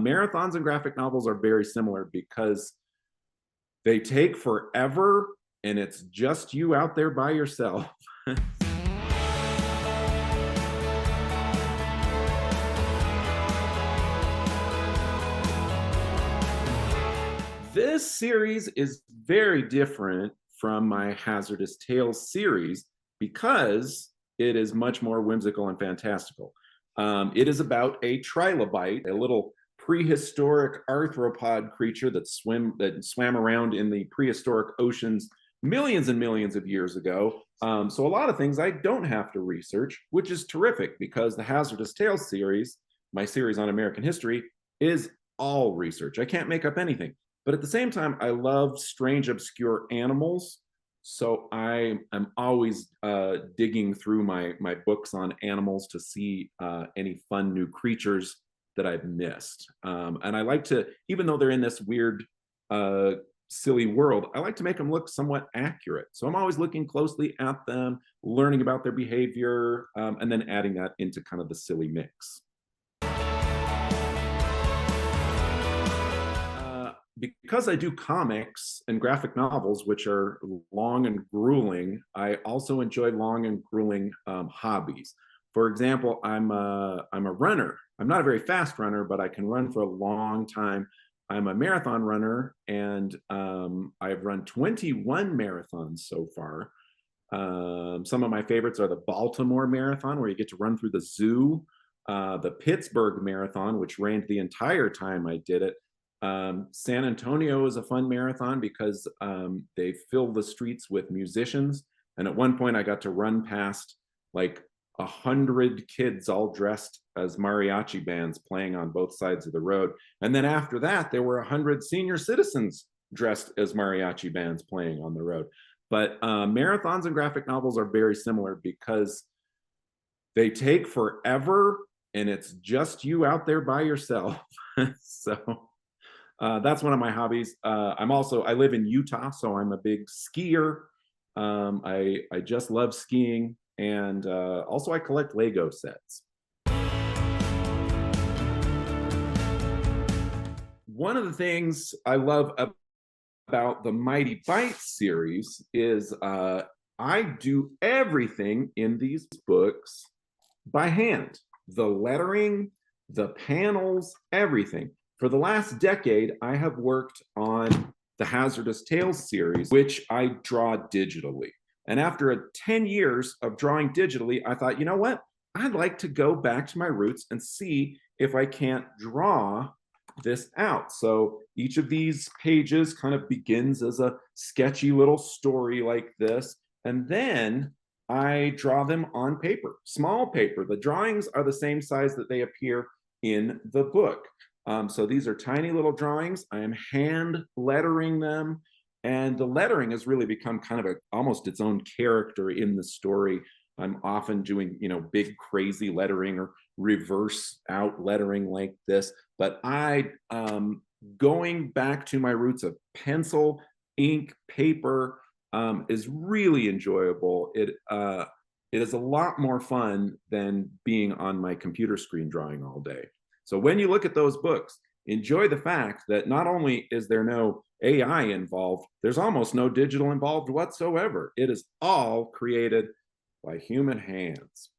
Marathons and graphic novels are very similar because they take forever and it's just you out there by yourself. This series is very different from my Hazardous Tales series because it is much more whimsical and fantastical. It is about a trilobite, a little prehistoric arthropod creature that swam around in the prehistoric oceans millions and millions of years ago. So a lot of things I don't have to research, which is terrific because the Hazardous Tales series, my series on American history, is all research. I can't make up anything. But at the same time, I love strange, obscure animals. So I am always digging through my books on animals to see any fun new creatures that I've missed. And I like to, even though they're in this weird, silly world, I like to make them look somewhat accurate. So I'm always looking closely at them, learning about their behavior, and then adding that into kind of the silly mix. Because I do comics and graphic novels, which are long and grueling, I also enjoy long and grueling hobbies. For example, I'm a runner. I'm not a very fast runner, but I can run for a long time. I'm a marathon runner, and I've run 21 marathons so far. Some of my favorites are the Baltimore Marathon, where you get to run through the zoo, the Pittsburgh Marathon, which rained the entire time I did it. San Antonio is a fun marathon because they fill the streets with musicians. And at one point I got to run past like 100 kids all dressed as mariachi bands playing on both sides of the road. And then after that, there were 100 senior citizens dressed as mariachi bands playing on the road. But marathons and graphic novels are very similar because they take forever and it's just you out there by yourself. So that's one of my hobbies. I live in Utah, so I'm a big skier. I just love skiing, and also I collect Lego sets. One of the things I love about the Mighty Bites series is I do everything in these books by hand. The lettering, the panels, everything. For the last decade, I have worked on the Hazardous Tales series, which I draw digitally. And after 10 years of drawing digitally, I thought, you know what? I'd like to go back to my roots and see if I can't draw this out. So each of these pages kind of begins as a sketchy little story like this. And then I draw them on paper, small paper. The drawings are the same size that they appear in the book. So these are tiny little drawings. I am hand lettering them, and the lettering has really become kind of almost its own character in the story. I'm often doing, big crazy lettering or reverse out lettering like this, but going back to my roots of pencil, ink, paper is really enjoyable. It is a lot more fun than being on my computer screen drawing all day. So when you look at those books, enjoy the fact that not only is there no AI involved, there's almost no digital involved whatsoever. It is all created by human hands.